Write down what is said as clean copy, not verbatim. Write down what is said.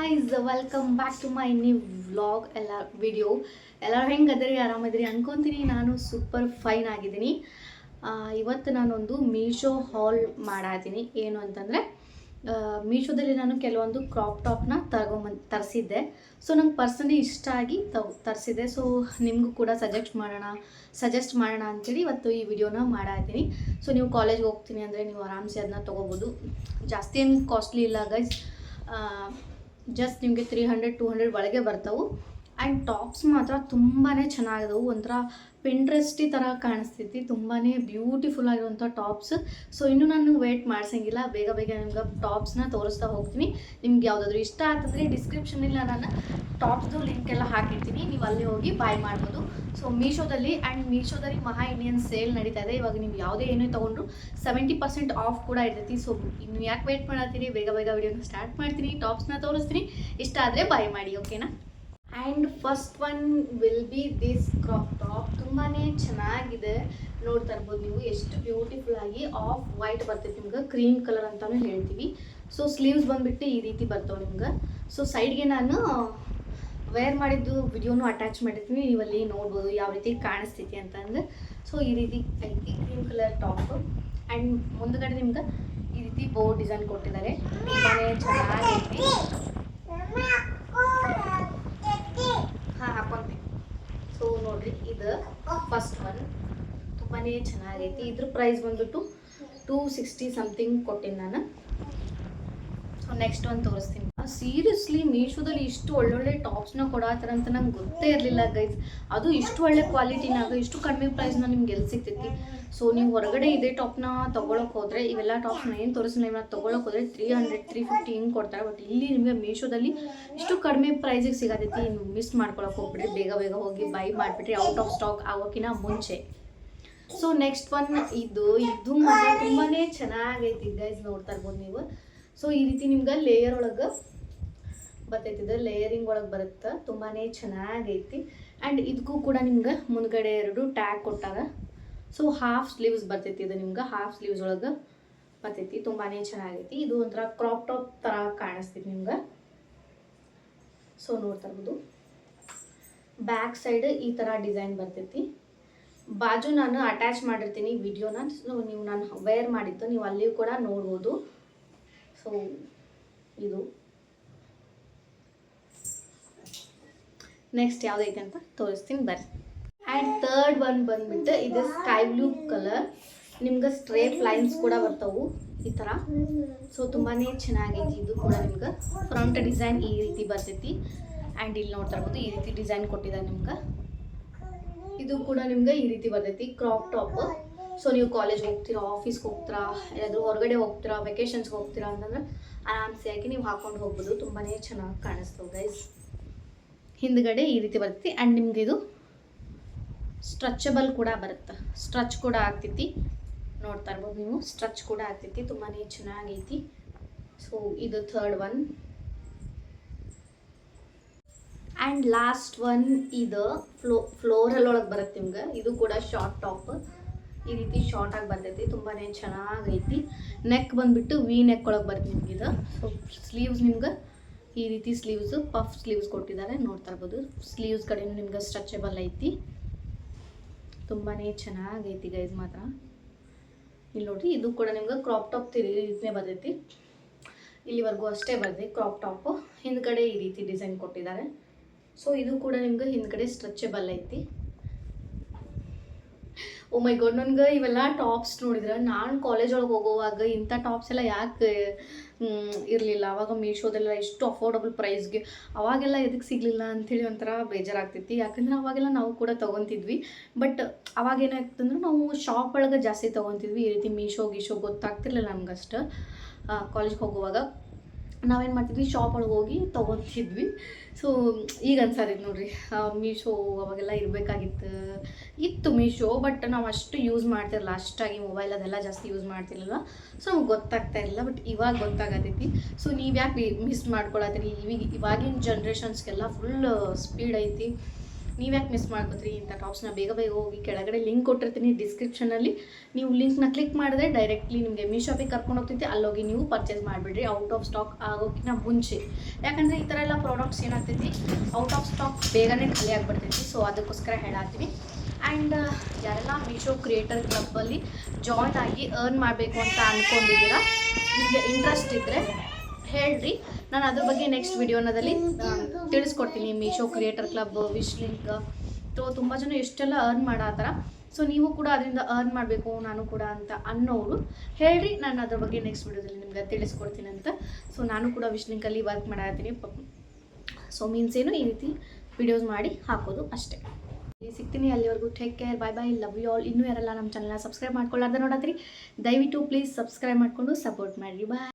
Guys welcome back to my new vlog video. ಎಲ್ಲರೂ ಹೆಂಗದ್ರಿ, ಆರಾಮದ್ರಿ ಅನ್ಕೊತೀನಿ. ನಾನು ಸೂಪರ್ ಫೈನ್ ಆಗಿದ್ದೀನಿ. ಇವತ್ತು ನಾನೊಂದು ಮೀಶೋ ಹಾಲ್ ಮಾಡಾತೀನಿ. ಏನು ಅಂತಂದರೆ, ಮೀಶೋದಲ್ಲಿ ನಾನು ಕೆಲವೊಂದು ಕ್ರಾಪ್ ಟಾಪ್ನ ತರಿಸಿದ್ದೆ. ಸೊ ನಂಗೆ ಪರ್ಸನಲಿ ಇಷ್ಟ ಆಗಿ ತರಿಸಿದ್ದೆ. ಸೊ ನಿಮಗೂ ಕೂಡ ಸಜೆಸ್ಟ್ ಮಾಡೋಣ ಅಂತೇಳಿ ಇವತ್ತು ಈ ವಿಡಿಯೋನ ಮಾಡಾತೀನಿ. ಸೊ ನೀವು ಕಾಲೇಜ್ಗೆ ಹೋಗ್ತೀನಿ ಅಂದರೆ ನೀವು ಆರಾಮ್ಸೆ ಅದನ್ನ ತೊಗೋಬೋದು. ಜಾಸ್ತಿ ಏನು ಕಾಸ್ಟ್ಲಿ ಇಲ್ಲ ಗೈಸ್. ಜಸ್ಟ್ ನಿಮಗೆ 300-200 ಒಳಗೆ ಬರ್ತಾವೆ. ಆ್ಯಂಡ್ ಟಾಪ್ಸ್ ಮಾತ್ರ ತುಂಬಾ ಚೆನ್ನಾಗಿದವು. ಒಂಥರ ಪಿಂಟ್ರೆಸ್ಟಿ ಥರ ಕಾಣಿಸ್ತೈತಿ. ತುಂಬಾ ಬ್ಯೂಟಿಫುಲ್ ಆಗಿರುವಂಥ ಟಾಪ್ಸ್. ಸೊ ಇನ್ನೂ ನಾನು ವೇಟ್ ಮಾಡ್ಸಂಗಿಲ್ಲ, ಬೇಗ ನಿಮ್ಗೆ ಟಾಪ್ಸ್ನ ತೋರಿಸ್ತಾ ಹೋಗ್ತೀನಿ. ನಿಮ್ಗೆ ಯಾವುದಾದ್ರೂ ಇಷ್ಟ ಆಗ್ತಂದರೆ ಡಿಸ್ಕ್ರಿಪ್ಷನಲ್ಲಿ ನಾನು ಟಾಪ್ಸ್ದು ಲಿಂಕ್ ಎಲ್ಲ ಹಾಕಿರ್ತೀನಿ, ನೀವು ಅಲ್ಲಿ ಹೋಗಿ ಬಾಯ್ ಮಾಡ್ಬೋದು. ಸೊ ಮೀಶೋದಲ್ಲಿ ಮಹಾ ಇಂಡಿಯನ್ ಸೇಲ್ ನಡೀತಾ ಇದೆ. ಇವಾಗ ನೀವು ಯಾವುದೇ ಏನೇ ತೊಗೊಂಡ್ರು 70% ಆಫ್ ಕೂಡ ಇರ್ತೈತಿ. ಸೊ ಇನ್ನು ಯಾಕೆ ವೇಟ್ ಮಾಡತ್ತೀರಿ, ಬೇಗ ವಿಡಿಯೋನ ಸ್ಟಾರ್ಟ್ ಮಾಡ್ತೀನಿ, ಟಾಪ್ಸ್ನ ತೋರಿಸ್ತೀನಿ. ಇಷ್ಟ ಆದರೆ ಬಾಯ್ ಮಾಡಿ, ಓಕೆನಾ? And first one will be this crop top. ತುಂಬಾ ಚೆನ್ನಾಗಿದೆ, ನೋಡ್ತಾ ಇರ್ಬೋದು ನೀವು ಎಷ್ಟು ಬ್ಯೂಟಿಫುಲ್ ಆಗಿ ಆಫ್ ವೈಟ್ ಬರ್ತೈತಿ. ನಿಮ್ಗೆ ಕ್ರೀಮ್ ಕಲರ್ ಅಂತಲೂ ಹೇಳ್ತೀವಿ. ಸೊ ಸ್ಲೀವ್ಸ್ ಬಂದುಬಿಟ್ಟು ಈ ರೀತಿ ಬರ್ತಾವೆ ನಿಮ್ಗೆ. ಸೊ ಸೈಡ್ಗೆ ನಾನು ವೇರ್ ಮಾಡಿದ್ದು ವಿಡಿಯೋನು ಅಟ್ಯಾಚ್ ಮಾಡಿರ್ತೀನಿ, ನೀವಲ್ಲಿ ನೋಡ್ಬೋದು ಯಾವ ರೀತಿ ಕಾಣಿಸ್ತೈತಿ ಅಂತಂದ್ರೆ. ಸೊ ಈ ರೀತಿ ಐತಿ ಕ್ರೀಮ್ ಕಲರ್ ಟಾಪ್. ಆ್ಯಂಡ್ ಮುಂದ್ಗಡೆ ನಿಮ್ಗೆ ಈ ರೀತಿ ಬೋ ಡಿಸೈನ್ ಕೊಟ್ಟಿದ್ದಾರೆ. ತುಂಬಾ ಚೆನ್ನಾಗೈತಿ. ಹಾಕೊಂತೀನಿ. ಸೊ ನೋಡ್ರಿ, ಇದು ಫಸ್ಟ್ ಒನ್ ತುಂಬಾ ಚೆನ್ನಾಗೈತಿ. ಇದ್ರ ಪ್ರೈಸ್ ಬಂದ್ಬಿಟ್ಟು 260 ಸಮಥಿಂಗ್ ಕೊಟ್ಟಿನಿ ನಾನು. ಸೊ ನೆಕ್ಸ್ಟ್ ಒಂದು ತೋರಿಸ್ತೀನಿ. ಸೀರಿಯಸ್ಲಿ ಮೀಶೋದಲ್ಲಿ ಇಷ್ಟು ಒಳ್ಳೊಳ್ಳೆ ಟಾಪ್ಸ್ನ ಕೊಡತ್ತಾರಂತ ನಂಗೆ ಗೊತ್ತೇ ಇರಲಿಲ್ಲ ಗೈಸ್. ಅದು ಇಷ್ಟು ಒಳ್ಳೆ ಕ್ವಾಲಿಟಿನಾಗ ಇಷ್ಟು ಕಡಿಮೆ ಪ್ರೈಸ್ನ ನಿಮ್ಗೆ ಎಲ್ಲಿ ಸಿಗ್ತೈತಿ. ಸೊ ನೀವು ಹೊರಗಡೆ ಇದೇ ಟಾಪ್ನ ತೊಗೊಳಕ್ಕೆ ಹೋದರೆ, ಇವೆಲ್ಲ ಟಾಪ್ಸ್ನ ಏನು ತೋರಿಸಿಲ್ಲ, ಇವನ್ನ ತೊಗೊಳಕ್ಕೆ ಹೋದರೆ 300-350 ಹಿಂಗೆ ಕೊಡ್ತಾರೆ. ಬಟ್ ಇಲ್ಲಿ ನಿಮಗೆ ಮೀಶೋದಲ್ಲಿ ಇಷ್ಟು ಕಡಿಮೆ ಪ್ರೈಸಿಗೆ ಸಿಗತೈತಿ. ನೀವು ಮಿಸ್ ಮಾಡ್ಕೊಳಕ್ಕೆ ಹೋಗ್ಬಿಟ್ರಿ, ಬೇಗ ಹೋಗಿ ಬೈ ಮಾಡಿಬಿಟ್ರಿ ಔಟ್ ಆಫ್ ಸ್ಟಾಕ್ ಆಗೋಕ್ಕಿಂತ ಮುಂಚೆ. ಸೊ ನೆಕ್ಸ್ಟ್ ಒನ್ ಇದು ಮಾತ್ರ ತುಂಬಾ ಚೆನ್ನಾಗೈತಿ ಗೈಸ್, ನೋಡ್ತಾ ಇರ್ಬೋದು ನೀವು. ಸೊ ಈ ರೀತಿ ನಿಮ್ಗೆ ಲೇಯರ್ ಒಳಗೆ ಬರ್ತೈತಿ, ಇದು ಲೇಯರಿಂಗ್ ಒಳಗೆ ಬರುತ್ತೆ. ತುಂಬಾ ಚೆನ್ನಾಗೈತಿ. ಆ್ಯಂಡ್ ಇದಕ್ಕೂ ಕೂಡ ನಿಮ್ಗೆ ಮುಂದ್ಗಡೆ 2 ಟ್ಯಾಗ್ ಕೊಟ್ಟಾರ. ಸೊ ಹಾಫ್ ಸ್ಲೀವ್ಸ್ ಬರ್ತೈತಿ. ಇದು ನಿಮ್ಗೆ ಹಾಫ್ ಸ್ಲೀವ್ಸ್ ಒಳಗೆ ಬರ್ತೈತಿ. ತುಂಬಾ ಚೆನ್ನಾಗೈತಿ. ಇದು ಒಂಥರ ಕ್ರಾಪ್ ಟಾಪ್ ಥರ ಕಾಣಿಸ್ತೈತಿ ನಿಮ್ಗೆ. ಸೊ ನೋಡ್ತಾ ಇರ್ಬೋದು, ಬ್ಯಾಕ್ ಸೈಡ್ ಈ ಥರ ಡಿಸೈನ್ ಬರ್ತೈತಿ. ಬಾಜು ನಾನು ಅಟ್ಯಾಚ್ ಮಾಡಿರ್ತೀನಿ ವಿಡಿಯೋನ. ಸೊ ನೀವು ನಾನು ವೇರ್ ಮಾಡಿದ್ದು ನೀವು ಅಲ್ಲಿ ಕೂಡ ನೋಡ್ಬೋದು. ಸೊ ಇದು ನೆಕ್ಸ್ಟ್ ಯಾವುದೈತೆ ಅಂತ ತೋರಿಸ್ತೀನಿ ಬರ್ರಿ. ಆ್ಯಂಡ್ ಥರ್ಡ್ ಒನ್ ಬಂದ್ಬಿಟ್ಟು ಇದು ಸ್ಕೈ ಬ್ಲೂ ಕಲರ್. ನಿಮ್ಗೆ ಸ್ಟ್ರೇಟ್ ಲೈನ್ಸ್ ಕೂಡ ಬರ್ತಾವು ಈ ಥರ. ಸೊ ತುಂಬಾ ಚೆನ್ನಾಗೈತಿ. ಇದು ಕೂಡ ನಿಮ್ಗೆ ಫ್ರಂಟ್ ಡಿಸೈನ್ ಈ ರೀತಿ ಬರ್ತೈತಿ. ಆ್ಯಂಡ್ ಇಲ್ಲಿ ನೋಡ್ತಾ ಇರ್ಬೋದು ಈ ರೀತಿ ಡಿಸೈನ್ ಕೊಟ್ಟಿದ್ದಾರೆ ನಿಮ್ಗೆ. ಇದು ಕೂಡ ನಿಮ್ಗೆ ಈ ರೀತಿ ಬರ್ತೈತಿ, ಕ್ರಾಪ್ ಟಾಪ್. ಸೊ ನೀವು ಕಾಲೇಜ್ಗೆ ಹೋಗ್ತೀರಾ, ಆಫೀಸ್ಗೆ ಹೋಗ್ತೀರಾ, ಏನಾದರೂ ಹೊರಗಡೆ ಹೋಗ್ತೀರಾ, ವೆಕೇಷನ್ಸ್ಗೆ ಹೋಗ್ತೀರಾ ಅಂತಂದ್ರೆ ಆರಾಮ್ಸೆ ಆಗಿ ನೀವು ಹಾಕೊಂಡು ಹೋಗ್ಬೋದು. ತುಂಬಾ ಚೆನ್ನಾಗಿ ಕಾಣಿಸ್ತವೆ ಗೈಸ್. ಹಿಂದ್ಗಡೆ ಈ ರೀತಿ ಬರ್ತೈತಿ. ಆ್ಯಂಡ್ ನಿಮ್ಗೆ ಇದು ಸ್ಟ್ರೆಚಬಲ್ ಕೂಡ ಬರುತ್ತೆ, ಸ್ಟ್ರೆಚ್ ಕೂಡ ಆಗ್ತೈತಿ. ನೋಡ್ತಾ ಇರ್ಬೋದು ನೀವು, ಸ್ಟ್ರೆಚ್ ಕೂಡ ಆಗ್ತೈತಿ. ತುಂಬಾ ಚೆನ್ನಾಗೈತಿ. ಸೊ ಇದು third one. And last one ಇದು ಫ್ಲೋರಲ್ ಒಳಗೆ ಬರುತ್ತೆ ನಿಮ್ಗೆ. ಇದು ಕೂಡ ಶಾರ್ಟ್ ಟಾಪ್, ಈ ರೀತಿ ಶಾರ್ಟ್ ಆಗಿ ಬರ್ತೈತಿ. ತುಂಬಾ ಚೆನ್ನಾಗೈತಿ. ನೆಕ್ ಬಂದುಬಿಟ್ಟು ವಿ ನೆಕ್ ಒಳಗೆ ಬರುತ್ತೆ ನಿಮ್ಗೆ ಇದು. ಸೊ ಸ್ಲೀವ್ಸ್ ನಿಮ್ಗೆ ಈ ರೀತಿ ಸ್ಲೀವ್ಸು ಪಫ್ ಸ್ಲೀವ್ಸ್ ಕೊಟ್ಟಿದ್ದಾರೆ. ನೋಡ್ತಾ ಇರ್ಬೋದು ಸ್ಲೀವ್ಸ್ ಕಡೆಯೂ ನಿಮ್ಗೆ ಸ್ಟ್ರೆಚಬಲ್ ಐತಿ. ತುಂಬಾ ಚೆನ್ನಾಗೈತಿ ಗೈಸ್ ಮಾತ್ರ. ಇಲ್ಲಿ ನೋಡಿರಿ, ಇದು ಕೂಡ ನಿಮ್ಗೆ ಕ್ರಾಪ್ ಟಾಪ್ ರೀತಿನೇ ಬರ್ತೈತಿ. ಇಲ್ಲಿವರೆಗೂ ಅಷ್ಟೇ ಬರ್ತೈತಿ ಕ್ರಾಪ್ ಟಾಪು. ಹಿಂದ್ಗಡೆ ಈ ರೀತಿ ಡಿಸೈನ್ ಕೊಟ್ಟಿದ್ದಾರೆ. ಸೊ ಇದು ಕೂಡ ನಿಮ್ಗೆ ಹಿಂದ್ಗಡೆ ಸ್ಟ್ರೆಚಬಲ್ ಐತಿ. ಓ ಮೈ ಗಾಡ್, ನನಗೆ ಇವೆಲ್ಲ ಟಾಪ್ಸ್ ನೋಡಿದ್ರೆ ನಾನು ಕಾಲೇಜ್ ಒಳಗೆ ಹೋಗುವಾಗ ಇಂಥ ಟಾಪ್ಸ್ ಎಲ್ಲ ಯಾಕೆ ಇರಲಿಲ್ಲ. ಅವಾಗ ಮೀಶೋದೆಲ್ಲ ಎಷ್ಟು ಅಫೋರ್ಡಬಲ್ ಪ್ರೈಸ್ಗೆ ಅವಾಗೆಲ್ಲ ಎದಕ್ಕೆ ಸಿಗಲಿಲ್ಲ ಅಂಥೇಳಿ ಒಂಥರ ಬೇಜಾರಾಗ್ತೈತಿ. ಯಾಕಂದ್ರೆ ಅವಾಗೆಲ್ಲ ನಾವು ಕೂಡ ತೊಗೊತಿದ್ವಿ. ಬಟ್ ಅವಾಗ ಏನಾಗ್ತಂದ್ರೆ ನಾವು ಶಾಪ್ ಒಳಗೆ ಜಾಸ್ತಿ ತೊಗೊತಿದ್ವಿ. ಈ ರೀತಿ ಮೀಶೋ ಗೊತ್ತಾಗ್ತಿರ್ಲಿಲ್ಲ ನಮ್ಗಷ್ಟು. ಕಾಲೇಜ್ಗೆ ಹೋಗುವಾಗ ನಾವೇನು ಮಾಡ್ತಿದ್ವಿ, ಶಾಪ್ ಒಳಗೆ ಹೋಗಿ ತೊಗೊತಿದ್ವಿ. ಸೊ ಈಗ ಅನ್ಸತ್ತೆ ನೋಡ್ರಿ, ಮೀಶೋ ಅವಾಗೆಲ್ಲ ಇತ್ತು ಮೀಶೋ. ಬಟ್ ನಾವು ಅಷ್ಟು ಯೂಸ್ ಮಾಡ್ತಿರಲಿಲ್ಲ, ಅಷ್ಟಾಗಿ ಮೊಬೈಲ್ ಅದೆಲ್ಲ ಜಾಸ್ತಿ ಯೂಸ್ ಮಾಡ್ತಿರಲಿಲ್ಲ. ಸೊ ನಮ್ಗೆ ಗೊತ್ತಾಗ್ತಾ ಇರಲಿಲ್ಲ. ಬಟ್ ಇವಾಗ ಗೊತ್ತಾಗತೈತಿ. ಸೊ ನೀವು ಯಾಕೆ ಮಿಸ್ ಮಾಡ್ಕೊಳತ್ತೀರಿ? ಇವಾಗಿನ ಜನ್ರೇಷನ್ಸ್ಗೆಲ್ಲ ಫುಲ್ ಸ್ಪೀಡ್ ಐತಿ. ನೀವ್ಯಾಕೆ ಮಿಸ್ ಮಾಡ್ಕೋತೀರಿ ಇಂಥ ಟಾಪ್ಸ್ನ? ಬೇಗ ಬೇಗ ಹೋಗಿ ಕೆಳಗಡೆ ಲಿಂಕ್ ಕೊಟ್ಟಿರ್ತೀನಿ ಡಿಸ್ಕ್ರಿಪ್ಷನಲ್ಲಿ, ನೀವು ಲಿಂಕ್ನ ಕ್ಲಿಕ್ ಮಾಡಿದ್ರೆ ಡೈರೆಕ್ಟ್ಲಿ ನಿಮಗೆ ಮೀಶೋಪಿಗೆ ಕರ್ಕೊಂಡು ಹೋಗ್ತೈತಿ, ಅಲ್ಲೋಗಿ ನೀವು ಪರ್ಚೇಸ್ ಮಾಡಿಬಿಡ್ರಿ ಔಟ್ ಆಫ್ ಸ್ಟಾಕ್ ಆಗೋಕ್ಕಿಂತ ಮುಂಚೆ. ಯಾಕಂದರೆ ಈ ಥರ ಎಲ್ಲ ಪ್ರಾಡಕ್ಟ್ಸ್ ಏನಾಗ್ತೈತಿ ಔಟ್ ಆಫ್ ಸ್ಟಾಕ್ ಬೇಗನೆ ಖಾಲಿ ಆಗಿಬಿಡ್ತೈತಿ. ಸೊ ಅದಕ್ಕೋಸ್ಕರ ಹೇಳಾತೀನಿ. ಆ್ಯಂಡ್ ಯಾರೆಲ್ಲ ಮೀಶೋ ಕ್ರಿಯೇಟರ್ ಕ್ಲಬ್ಬಲ್ಲಿ ಜಾಯ್ನ್ ಆಗಿ ಅರ್ನ್ ಮಾಡಬೇಕು ಅಂತ ಅಂದ್ಕೊಂಡಿದ್ದೀರಾ, ನಿಮಗೆ ಇಂಟ್ರೆಸ್ಟ್ ಇದ್ದರೆ ಹೇಳ್ರಿ, ನಾನು ಅದ್ರ ಬಗ್ಗೆ ನೆಕ್ಸ್ಟ್ ವಿಡಿಯೋನದಲ್ಲಿ ತಿಳಿಸ್ಕೊಡ್ತೀನಿ. Meesho creator club, wish link, ತುಂಬ ಜನ ಎಷ್ಟೆಲ್ಲ ಅರ್ನ್ ಮಾಡತ್ತಾರ. ಸೊ ನೀವು ಕೂಡ ಅದರಿಂದ ಅರ್ನ್ ಮಾಡಬೇಕು ನಾನು ಕೂಡ ಅಂತ ಅನ್ನೋರು ಹೇಳ್ರಿ, ನಾನು ಅದ್ರ ಬಗ್ಗೆ ನೆಕ್ಸ್ಟ್ ವಿಡಿಯೋದಲ್ಲಿ ನಿಮ್ಗೆ ತಿಳಿಸ್ಕೊಡ್ತೀನಿ ಅಂತ. ಸೊ ನಾನು ಕೂಡ ವಿಶ್ ಲಿಂಕಲ್ಲಿ ವರ್ಕ್ ಮಾಡತ್ತೀನಿ. ಸೊ ಮೀನ್ಸ್ ಏನು, ಈ ರೀತಿ ವಿಡಿಯೋಸ್ ಮಾಡಿ ಹಾಕೋದು ಅಷ್ಟೇ. ಸಿಗ್ತೀನಿ, ಅಲ್ಲಿವರೆಗೂ take care, bye bye, love you all. ಇನ್ನೂ ಯಾರೆಲ್ಲ ನಮ್ಮ ಚಾನಲ್ನ ಸಬ್ಸ್ಕ್ರೈಬ್ ಮಾಡ್ಕೊಳ್ಳಾರ್ದೆ ನೋಡತ್ತೀರಿ, ದಯವಿಟ್ಟು ಪ್ಲೀಸ್ ಸಬ್ಸ್ಕ್ರೈಬ್ ಮಾಡಿಕೊಂಡು ಸಪೋರ್ಟ್ ಮಾಡಿರಿ. ಬಾಯ್.